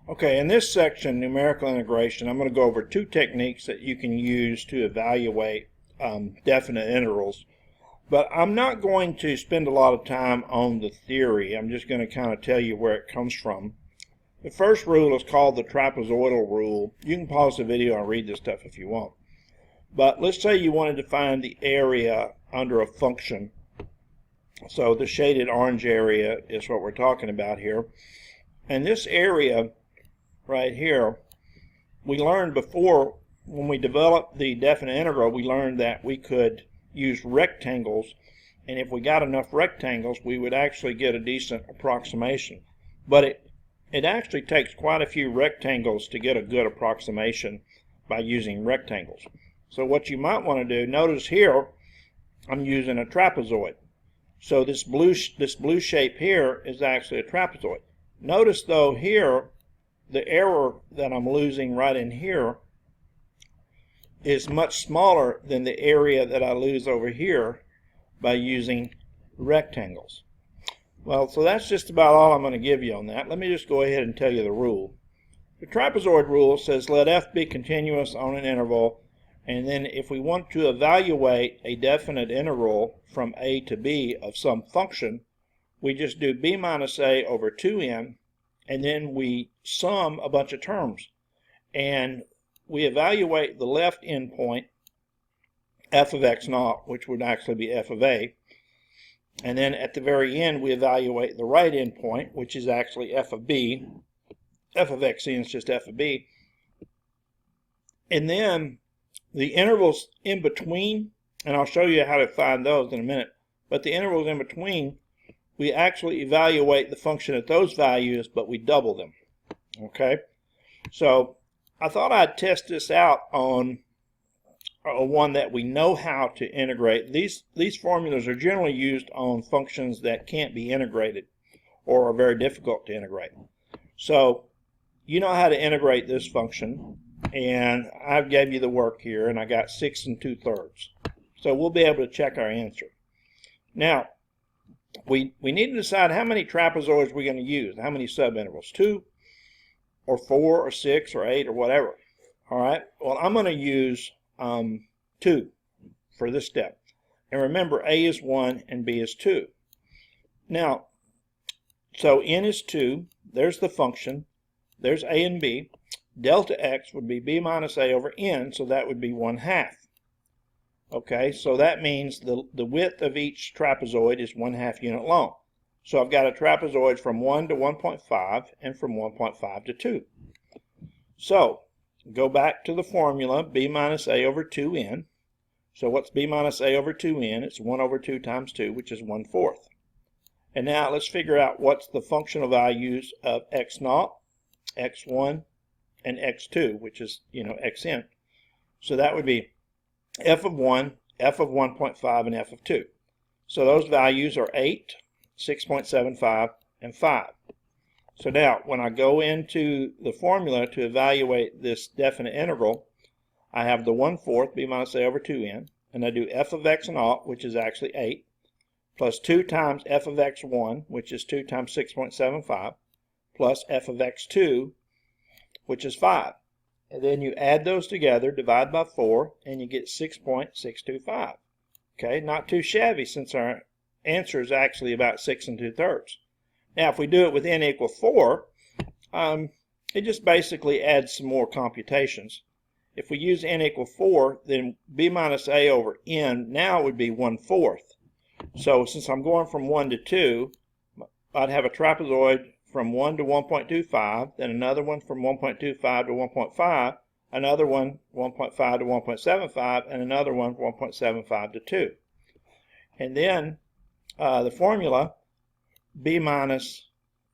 Okay, in this section, numerical integration, I'm going to go over two techniques that you can use to evaluate definite integrals. But I'm not going to spend a lot of time on the theory. I'm just going to kind of tell you where it comes from. The first rule is called the trapezoidal rule. You can pause the video and read this stuff if you want. But let's say you wanted to find the area under a function. So the shaded orange area is what we're talking about here. And this area right here, we learned before when we developed the definite integral, we learned that we could use rectangles, and if we got enough rectangles we would actually get a decent approximation. But it actually takes quite a few rectangles to get a good approximation by using rectangles. So what you might want to do, notice here I'm using a trapezoid. So this blue shape here is actually a trapezoid. Notice though here the error that I'm losing right in here is much smaller than the area that I lose over here by using rectangles. Well, so that's just about all I'm going to give you on that. Let me just go ahead and tell you the rule. The trapezoid rule says let f be continuous on an interval, and then if we want to evaluate a definite integral from a to b of some function, we just do b minus a over 2n, and then we sum a bunch of terms. And we evaluate the left endpoint, f of x naught, which would actually be f of a. And then at the very end, we evaluate the right endpoint, which is actually f of b. F of x n is just f of b. And then the intervals in between, and I'll show you how to find those in a minute, but the intervals in between, we actually evaluate the function at those values, but we double them. Okay? So I thought I'd test this out on one that we know how to integrate. These formulas are generally used on functions that can't be integrated or are very difficult to integrate. So you know how to integrate this function, and I gave you the work here, and I got 6 2/3. So we'll be able to check our answer. Now, we need to decide how many trapezoids we're going to use, how many subintervals, 2 or 4 or 6 or 8 or whatever. All right, well, I'm going to use 2 for this step. And remember, a is 1 and b is 2. Now, so n is 2, there's the function, there's a and b. Delta x would be b minus a over n, so that would be 1/2. Okay, so that means the width of each trapezoid is 1/2 unit long. So I've got a trapezoid from 1 to 1.5 and from 1.5 to 2. So go back to the formula, b minus a over 2n. So what's b minus a over 2n? It's 1 over 2 times 2, which is 1/4. And now let's figure out what's the functional values of x naught, x1, and x2, which is, xn. So that would be f of 1, f of 1.5, and f of 2. So those values are 8, 6.75, and 5. So now, when I go into the formula to evaluate this definite integral, I have the 1/4 b minus a over 2n, and I do f of x naught, which is actually 8, plus 2 times f of x1, which is 2 times 6.75, plus f of x2, which is 5. And then you add those together, divide by 4, and you get 6.625. Okay, not too shabby since our answer is actually about 6 2/3. Now, if we do it with n equal 4, it just basically adds some more computations. If we use n equal 4, then b minus a over n now would be 1/4. So since I'm going from 1 to 2, I'd have a trapezoid from 1 to 1.25, then another one from 1.25 to 1.5, another one 1.5 to 1.75, and another one 1.75 to 2. And then the formula, b minus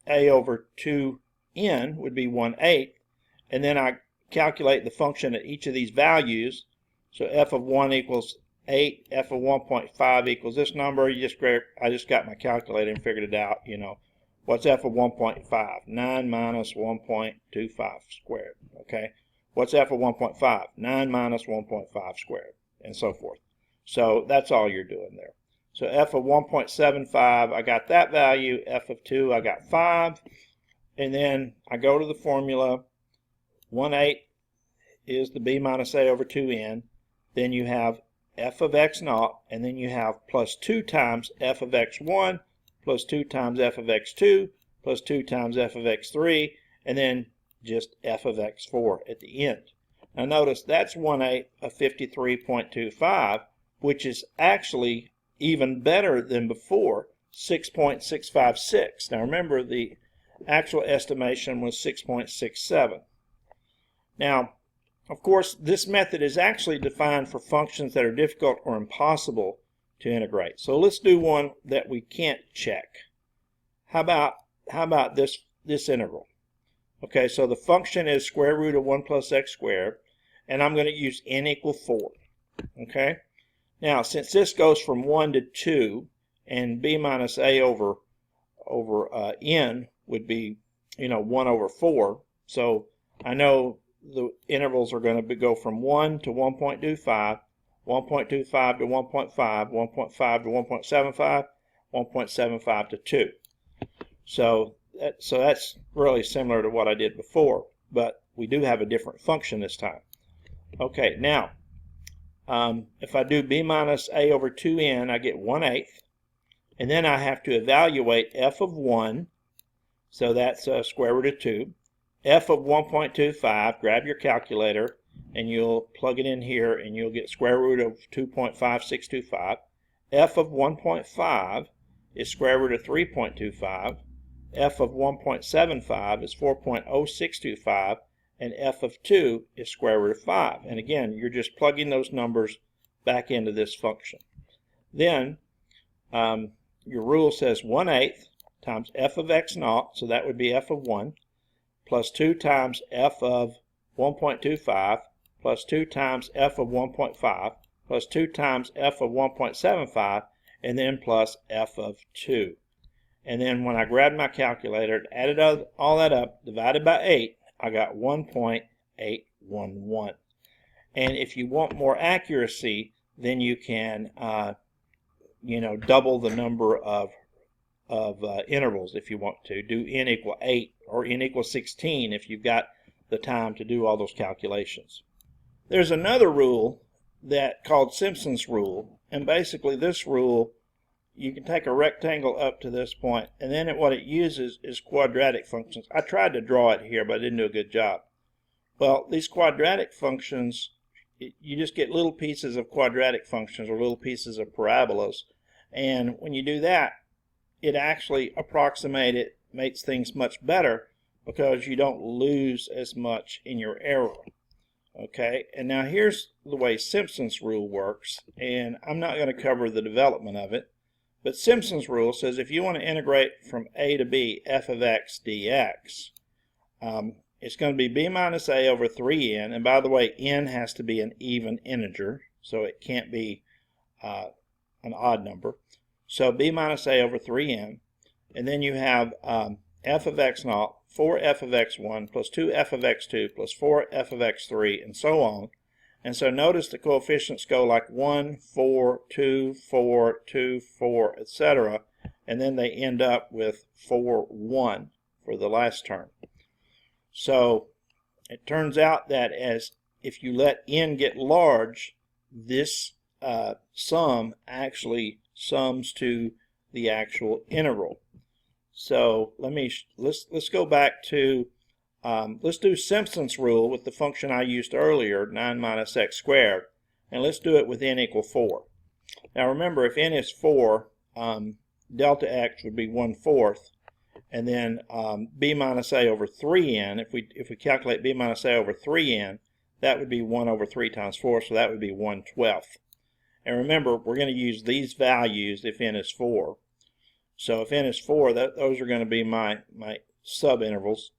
a over 2n would be 1/8, and then I calculate the function at each of these values. So f of 1 equals 8, f of 1.5 equals this number. I just got my calculator and figured it out. What's f of 1.5? 9 minus 1.25 squared. Okay. What's f of 1.5? 9 minus 1.5 squared, and so forth. So that's all you're doing there. So f of 1.75, I got that value. F of 2, I got 5. and then I go to the formula. 1/8 is the b minus a over 2n. Then you have f of x naught, and then you have plus 2 times f of x1 plus 2 times f of x2 plus 2 times f of x3, and then just f of x4 at the end. Now notice that's 1/8 of 53.25, which is actually even better than before, 6.656. Now remember, the actual estimation was 6.67. Now, of course, this method is actually defined for functions that are difficult or impossible to integrate. So let's do one that we can't check. How about this integral? Okay, so the function is square root of 1 plus x squared, and I'm going to use n equal 4. Okay, now since this goes from 1 to 2, and b minus a over n would be 1 over 4, so I know the intervals are going to go from 1 to 1.25, 1.25 to 1.5, 1.5 to 1.75, 1.75 to 2. So that's really similar to what I did before, but we do have a different function this time. Okay, now if I do b minus a over 2n, I get 1/8, and then I have to evaluate f of 1, so that's square root of 2. F of 1.25, grab your calculator and you'll plug it in here and you'll get square root of 2.5625. F of 1.5 is square root of 3.25. F of 1.75 is 4.0625, and f of 2 is square root of 5. And again, you're just plugging those numbers back into this function. Then your rule says 1/8 times f of x naught, so that would be f of 1, plus 2 times f of 1.25, plus 2 times f of 1.5, plus 2 times f of 1.75, and then plus f of 2. And then when I grabbed my calculator and added all that up, divided by 8, I got 1.811. And if you want more accuracy, then you can, double the number of intervals if you want to. Do n equal 8 or n equal 16 if you've got the time to do all those calculations. There's another rule called Simpson's rule, and basically this rule, you can take a rectangle up to this point, and then what it uses is quadratic functions. I tried to draw it here, but I didn't do a good job. Well, these quadratic functions, you just get little pieces of quadratic functions or little pieces of parabolas, and when you do that, it actually makes things much better because you don't lose as much in your error. Okay, and now here's the way Simpson's rule works, and I'm not going to cover the development of it, but Simpson's rule says if you want to integrate from a to b f of x dx, it's going to be b minus a over 3n, and by the way, n has to be an even integer, so it can't be an odd number. So b minus a over 3n, and then you have f of x naught, 4f of x1 plus 2f of x2 plus 4f of x3, and so on. And so notice the coefficients go like 1, 4, 2, 4, 2, 4, etc. And then they end up with 4, 1 for the last term. So it turns out that if you let n get large, this sum actually sums to the actual integral. So let's go back to let's do Simpson's rule with the function I used earlier, 9 minus x squared, and let's do it with n equal 4. Now remember, if n is 4, delta x would be 1/4, and then b minus a over 3n, if we calculate b minus a over 3n, that would be 1 over 3 times 4, so that would be 1/12. And remember, we're going to use these values if n is 4. So if n is 4, those are going to be my subintervals.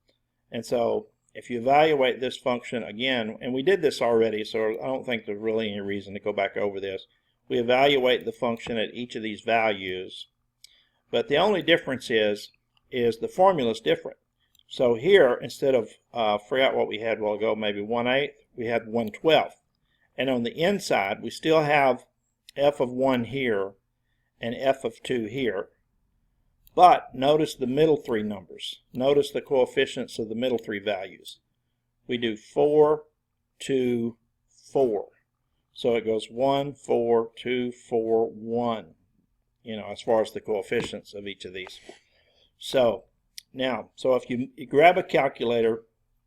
And so if you evaluate this function again, and we did this already, so I don't think there's really any reason to go back over this. We evaluate the function at each of these values. But the only difference is the formula is different. So here, instead of, forgot what we had a while ago, maybe 1/8, we had 1/12. And on the inside, we still have f of 1 here and f of 2 here. But notice the middle three numbers. Notice the coefficients of the middle three values. We do 4, 2, 4. So it goes 1, 4, 2, 4, 1, as far as the coefficients of each of these. So now, if you grab a calculator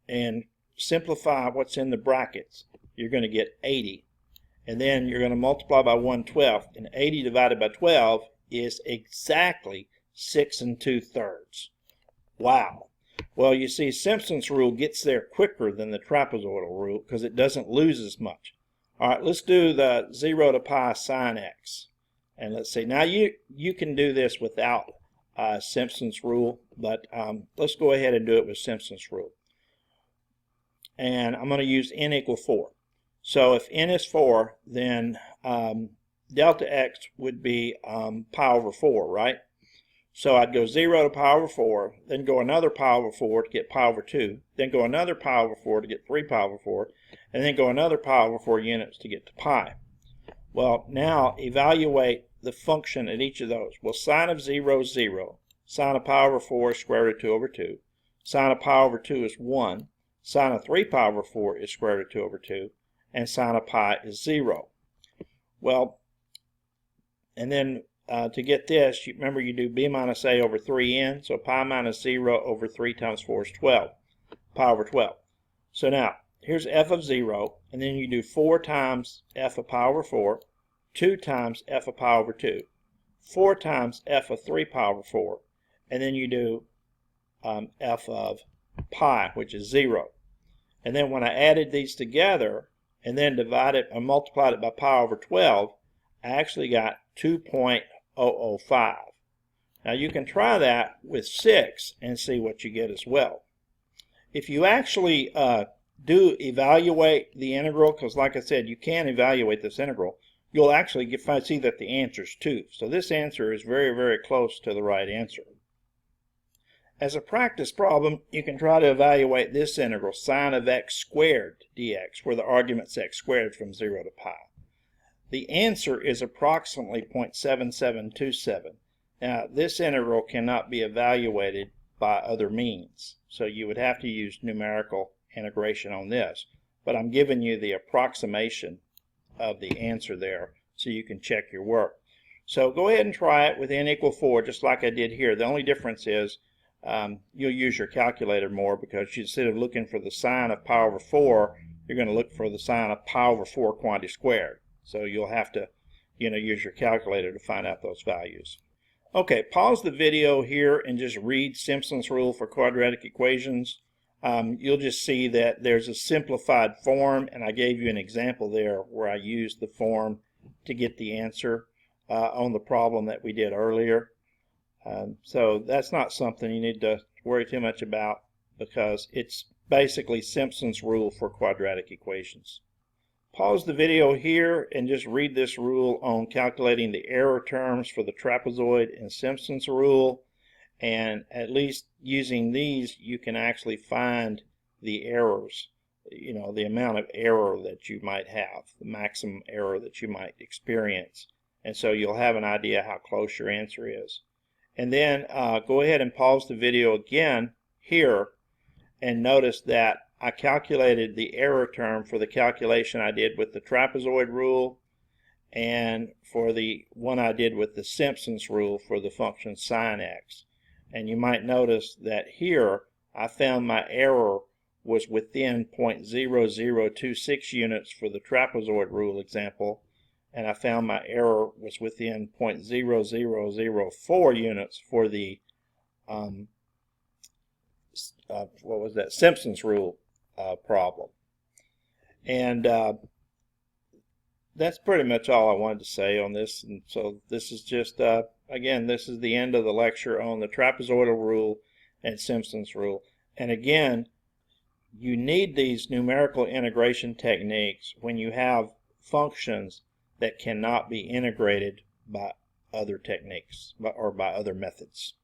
and simplify what's in the brackets, you're going to get 80. And then you're going to multiply by 1/12. And 80 divided by 12 is exactly 6 2/3. Wow. Well, you see, Simpson's rule gets there quicker than the trapezoidal rule because it doesn't lose as much. All right, let's do the 0 to pi sine x. And let's see. Now, you can do this without Simpson's rule, but let's go ahead and do it with Simpson's rule. And I'm going to use n equal 4. So if n is 4, then delta x would be pi over 4, right? So I'd go 0 to pi over 4, then go another pi over 4 to get pi over 2, then go another pi over 4 to get 3 pi over 4, and then go another pi over 4 units to get to pi. Well, now evaluate the function at each of those. Well, sine of 0 is 0. Sine of pi over 4 is square root of 2 over 2. Sine of pi over 2 is 1. Sine of 3 pi over 4 is square root of 2 over 2. And sine of pi is 0. Well, and then to get this, remember you do b minus a over 3n. So pi minus 0 over 3 times 4 is 12. Pi over 12. So now, here's f of 0. And then you do 4 times f of pi over 4. 2 times f of pi over 2. 4 times f of 3 pi over 4. And then you do f of pi, which is 0. And then when I added these together, and then divided and multiplied it by pi over 12, I actually got 2.005. Now you can try that with 6 and see what you get as well. If you actually do evaluate the integral, because like I said, you can evaluate this integral, you'll actually see that the answer is 2. So this answer is very, very close to the right answer. As a practice problem, you can try to evaluate this integral, sine of x squared dx, where the argument's x squared from 0 to pi. The answer is approximately 0.7727. Now, this integral cannot be evaluated by other means, so you would have to use numerical integration on this. But I'm giving you the approximation of the answer there so you can check your work. So go ahead and try it with n equal 4, just like I did here. The only difference is you'll use your calculator more, because instead of looking for the sine of pi over 4, you're going to look for the sine of pi over 4 quantity squared. So you'll have to use your calculator to find out those values. Okay, pause the video here and just read Simpson's rule for quadratic equations. You'll just see that there's a simplified form, and I gave you an example there where I used the form to get the answer on the problem that we did earlier. So that's not something you need to worry too much about, because it's basically Simpson's rule for quadratic equations. Pause the video here and just read this rule on calculating the error terms for the trapezoid and Simpson's rule, and at least using these you can actually find the errors, the amount of error that you might have, the maximum error that you might experience, and so you'll have an idea how close your answer is. And then go ahead and pause the video again here and notice that I calculated the error term for the calculation I did with the trapezoid rule and for the one I did with the Simpson's rule for the function sine x. And you might notice that here I found my error was within 0.0026 units for the trapezoid rule example, and I found my error was within 0.0004 units for the Simpson's rule problem. And that's pretty much all I wanted to say on this. And so this is just again, this is the end of the lecture on the trapezoidal rule and Simpson's rule. And again, you need these numerical integration techniques when you have functions that cannot be integrated by other techniques or by other methods.